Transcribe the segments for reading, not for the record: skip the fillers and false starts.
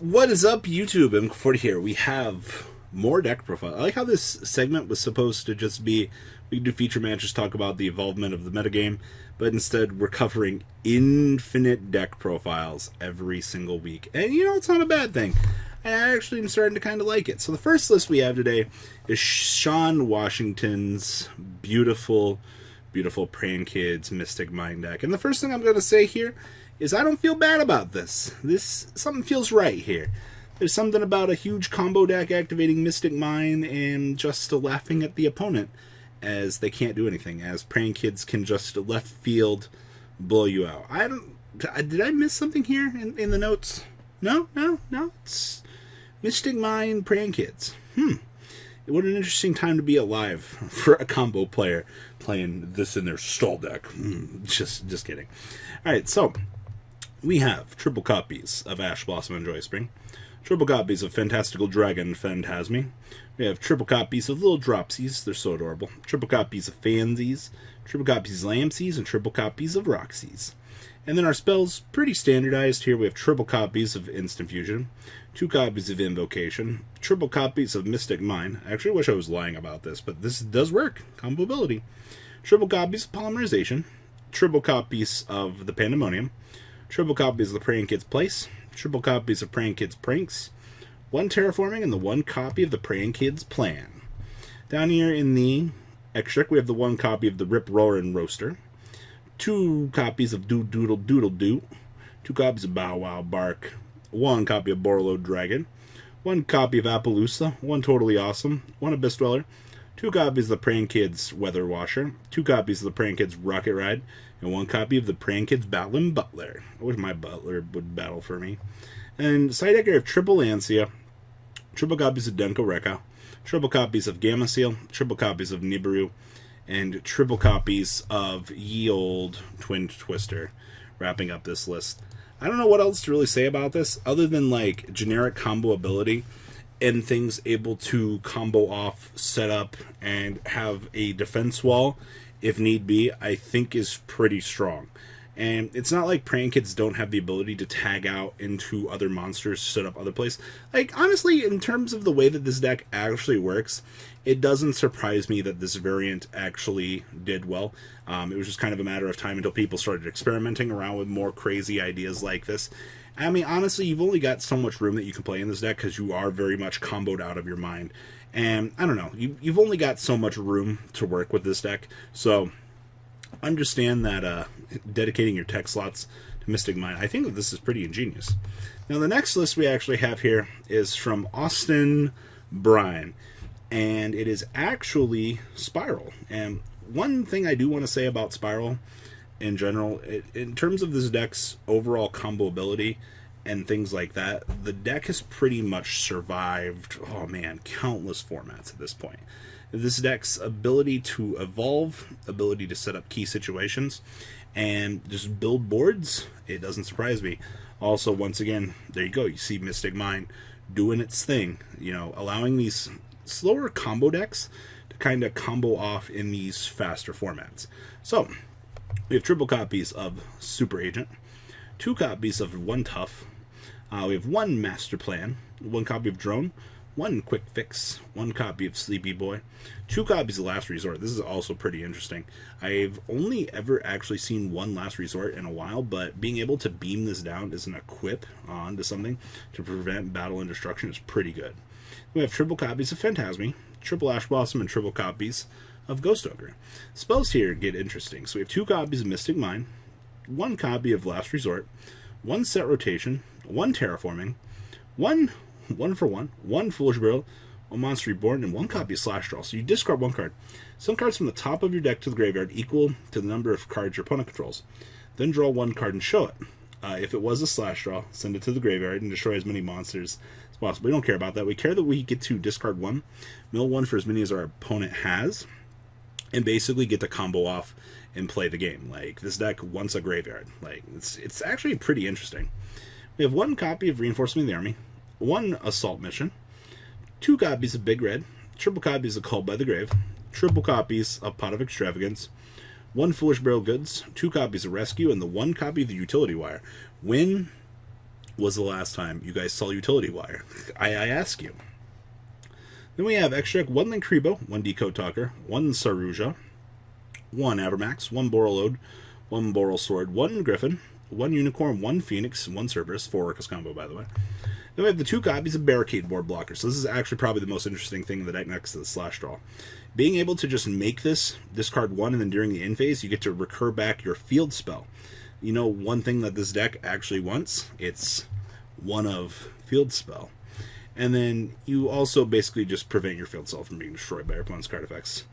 What is up, YouTube? M40 here. We have more deck profile. I like how this segment was supposed to just be, we can do feature matches, talk about the evolvement of the metagame, but instead we're covering infinite deck profiles every single week. And you know, it's not a bad thing. I actually am starting to kind of like it. So the first list we have today is Sean Washington's beautiful, beautiful Praying Kids Mystic Mind deck. And the first thing I'm going to say here is I don't feel bad about this. Something feels right here. There's something about a huge combo deck activating Mystic Mind and just laughing at the opponent as they can't do anything, as Praying Kids can just left field blow you out. Did I miss something here in the notes? No. It's Mystic Mind, Praying Kids. What an interesting time to be alive for a combo player playing this in their stall deck. Just kidding. All right, so we have triple copies of Ash Blossom and Joy Spring, triple copies of Fantastical Dragon Phantasme. We have triple copies of Little Dropsies, they're so adorable, triple copies of Fansies, triple copies of Lampsies, and triple copies of Roxies. And then our spells, pretty standardized here. We have triple copies of Instant Fusion, 2 copies of Invocation, triple copies of Mystic Mind. I actually wish I was lying about this, but this does work. Combo ability. Triple copies of Polymerization, triple copies of the Pandemonium, triple copies of the Praying Kids Place, triple copies of Praying Kids Pranks, 1 Terraforming, and the 1 copy of the Praying Kids Plan. Down here in the extra, we have the 1 copy of the Rip Roarin' Roaster, 2 copies of Doodle Doodle Doo, 2 copies of Bow Wow Bark, 1 copy of Borlow Dragon, 1 copy of Appaloosa, 1 Totally Awesome, 1 Abyss Dweller, 2 copies of the Praying Kids Weather Washer, 2 copies of the Praying Kids Rocket Ride, and 1 copy of the Praying Kids Battling Butler. I wish my Butler would battle for me. And side deck, I have triple Ansia, triple copies of Denko Rekka, triple copies of Gamma Seal, triple copies of Nibiru, and triple copies of Ye Old Twin Twister, wrapping up this list. I don't know what else to really say about this, other than like generic combo ability and things able to combo off, set up, and have a defense wall if need be, I think is pretty strong. And it's not like Praying Kids don't have the ability to tag out into other monsters, set up other places. Like, honestly, in terms of the way that this deck actually works, it doesn't surprise me that this variant actually did well. It was just kind of a matter of time until people started experimenting around with more crazy ideas like this. I mean, honestly, you've only got so much room that you can play in this deck because you are very much comboed out of your mind. And, I don't know, you've only got so much room to work with this deck. So, understand that dedicating your tech slots to Mystic Mind, I think that this is pretty ingenious. Now, the next list we actually have here is from Austin Bryan, and it is actually Spyral. And one thing I do want to say about Spyral in general, in terms of this deck's overall combo ability and things like that, the deck has pretty much survived, oh man, countless formats at this point. This deck's ability to evolve, ability to set up key situations, and just build boards, it doesn't surprise me. Also, once again, there you go, you see Mystic Mind doing its thing, you know, allowing these slower combo decks to kind of combo off in these faster formats. So, we have triple copies of Super Agent, 2 copies of 1 Tough, we have 1 Master Plan, 1 copy of Drone, 1 Quick Fix, 1 copy of Sleepy Boy, 2 copies of Last Resort. This is also pretty interesting. I've only ever actually seen 1 Last Resort in a while, but being able to beam this down as an equip onto something to prevent battle and destruction is pretty good. We have triple copies of Phantasme, triple Ash Blossom, and triple copies of Ghost Ogre. Spells here get interesting. So we have 2 copies of Mystic Mind, 1 copy of Last Resort, 1 Set Rotation, 1 Terraforming, 1 for 1 Foolish Burial, 1 Monster Reborn, and 1 copy of Slash Draw. So you discard 1 card. Some cards from the top of your deck to the graveyard equal to the number of cards your opponent controls. Then draw 1 card and show it. If it was a Slash Draw, send it to the graveyard and destroy as many monsters as possible. We don't care about that. We care that we get to discard 1, mill 1 for as many as our opponent has, and basically get to combo off and play the game. Like, this deck wants a graveyard. Like, it's actually pretty interesting. We have 1 copy of Reinforcement of the Army, 1 Assault Mission, 2 copies of Big Red, triple copies of Called by the Grave, triple copies of Pot of Extravagance, 1 Foolish Burial Goods, 2 copies of Rescue, and the 1 copy of the Utility Wire. When was the last time you guys saw Utility Wire? I ask you. Then we have Extract, 1 Linkribo, 1 Decode Talker, 1 Saruja, 1 Avermax, 1 Borreload, 1 Boral Sword, 1 Griffin, 1 Unicorn, 1 Phoenix, 1 Cerberus, 4 Orcust combo, by the way. Then we have the 2 copies of Barricade Board Blocker. So this is actually probably the most interesting thing in the deck next to the Slash Draw. Being able to just make this, discard 1, and then during the end phase, you get to recur back your field spell. You know, one thing that this deck actually wants, it's 1 of field spell. And then you also basically just prevent your field spell from being destroyed by your opponent's card effects.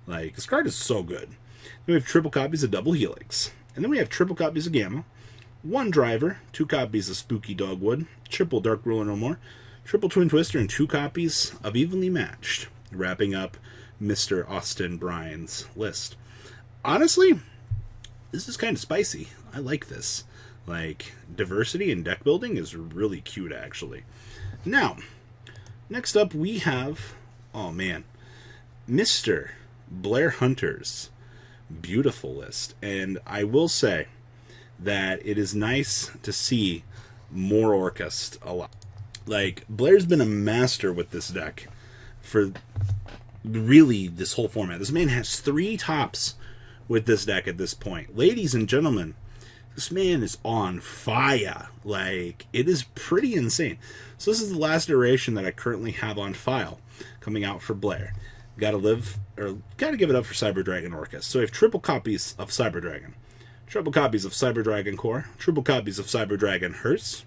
Like, this card is so good. Then we have triple copies of Double Helix. And then we have triple copies of Gamma, 1 Driver, 2 copies of Spooky Dogwood, triple Dark Ruler No More, triple Twin Twister, and 2 copies of Evenly Matched, wrapping up Mr. Austin Bryan's list. Honestly, this is kind of spicy. I like this. Like, diversity in deck building is really cute, actually. Now, next up we have, oh man, Mr. Blair Hunter's beautiful list. And I will say that it is nice to see more Orcust a lot. Like, Blair's been a master with this deck for really this whole format. This man has 3 tops with this deck at this point. Ladies and gentlemen, this man is on fire. Like, it is pretty insane. So this is the last iteration that I currently have on file coming out for Blair. Gotta give it up for Cyber Dragon Orcust. So we have triple copies of Cyber Dragon, triple copies of Cyber Dragon Core, triple copies of Cyber Dragon Hearst,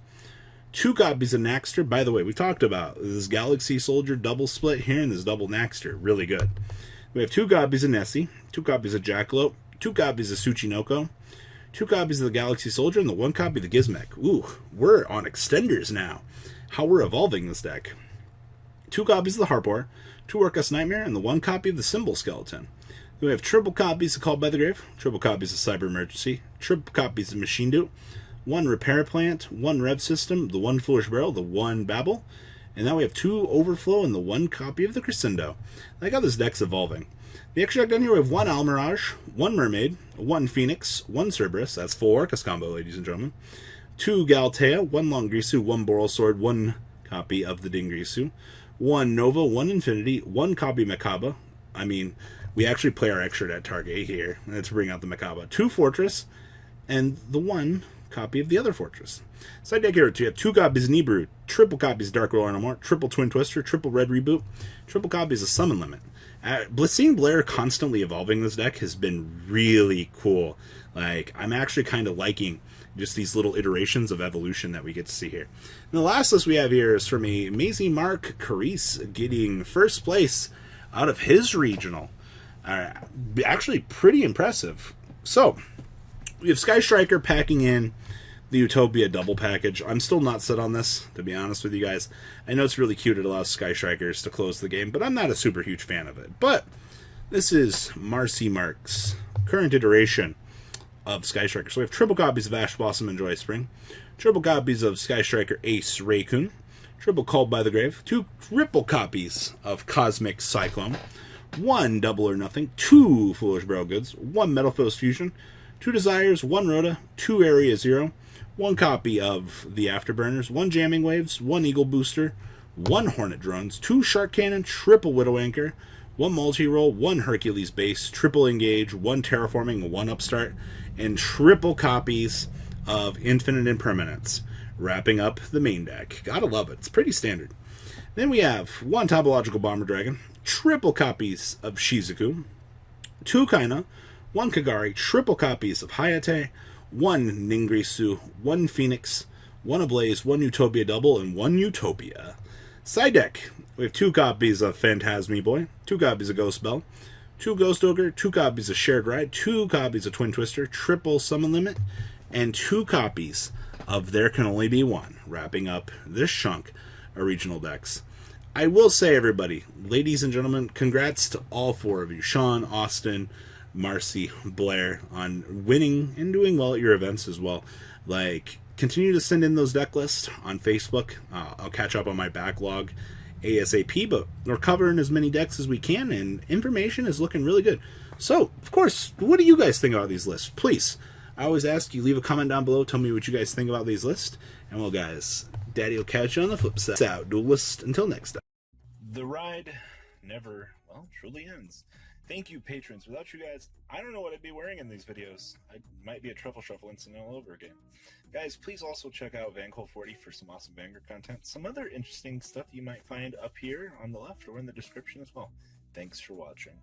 2 copies of Naxter. By the way, we talked about this Galaxy Soldier double split here and this double Naxter. Really good. We have 2 copies of Nessie, 2 copies of Jackalope, 2 copies of Tsuchinoko, 2 copies of the Galaxy Soldier, and the 1 copy of the Gizmek. Ooh, we're on extenders now. How we're evolving this deck. 2 copies of the Harpor, 2 Orcust Nightmare, and the 1 copy of the Symbol Skeleton. Then we have triple copies of Called by the Grave, triple copies of Cyber Emergency, triple copies of Machine Dude, 1 Repair Plant, 1 Rev System, the 1 Foolish Barrel, the 1 Babel, and now we have 2 Overflow and the 1 copy of the Crescendo. I like how this deck's evolving. The extra deck down here we have 1 Almirage, 1 Mermaid, 1 Phoenix, 1 Cerberus, that's 4 Orcust combo, ladies and gentlemen, 2 Galtea, 1 Longrisu, 1 Boral Sword, 1 copy of the Dingrisu, 1 Nova, 1 Infinity, 1 copy Makaba. I mean, we actually play our extra at target here. Let's bring out the Makaba. 2 Fortress, and the 1 copy of the other Fortress. Side deck here, you have 2 copies of Nibiru, triple copies of Dark Roller No More, triple Twin Twister, triple Red Reboot, triple copies of Summon Limit. Seeing Blair constantly evolving this deck has been really cool. Like, I'm actually kind of liking just these little iterations of evolution that we get to see here. And the last list we have here is from a amazing Mark Carice getting first place out of his regional. Actually pretty impressive. So, we have Sky Striker packing in the Utopia double package. I'm still not set on this, to be honest with you guys. I know it's really cute, it allows Sky Strikers to close the game, but I'm not a super huge fan of it. But this is Marcy Mark's current iteration of Sky Striker. So we have triple copies of Ash Blossom and Joy Spring, triple copies of Sky Striker Ace Raycoon, triple Called by the Grave, 2 triple copies of Cosmic Cyclone, 1 Double or Nothing, 2 Foolish Barrel Goods, 1 Metal Foes Fusion, 2 Desires, 1 Rhoda, 2 Area Zero, 1 copy of the Afterburners, 1 Jamming Waves, 1 Eagle Booster, 1 Hornet Drones, 2 Shark Cannon, triple Widow Anchor, 1 Multi-Roll, 1 Hercules Base, triple Engage, 1 Terraforming, 1 Upstart, and triple copies of Infinite Impermanence, wrapping up the main deck. Gotta love it. It's pretty standard. Then we have 1 Topological Bomber Dragon, triple copies of Shizuku, 2 Kaina, 1 Kagari, triple copies of Hayate, 1 Ningrisu, 1 Phoenix, 1 Ablaze, 1 Utopia Double, and 1 Utopia. Side deck, we have 2 copies of Phantasmi Boy, 2 copies of Ghost Bell, 2 Ghost Ogre, 2 copies of Shared Ride, 2 copies of Twin Twister, triple Summon Limit, and 2 copies of There Can Only Be One, wrapping up this chunk of regional decks. I will say, everybody, ladies and gentlemen, congrats to all 4 of you, Sean, Austin, Marcy, Blair, on winning and doing well at your events as well. Like, continue to send in those deck lists on Facebook. I'll catch up on my backlog ASAP, but we're covering as many decks as we can, and information is looking really good. So, of course, what do you guys think about these lists? Please, I always ask you, leave a comment down below, tell me what you guys think about these lists, And well, guys, Daddy will catch you on the flip side. Out, duelist. Until next time. The ride never, well, truly ends. Thank you, patrons. Without you guys, I don't know what I'd be wearing in these videos. I might be a truffle shuffle incident all over again. Guys, please also check out Vancol40 for some awesome Vanguard content. Some other interesting stuff you might find up here on the left or in the description as well. Thanks for watching.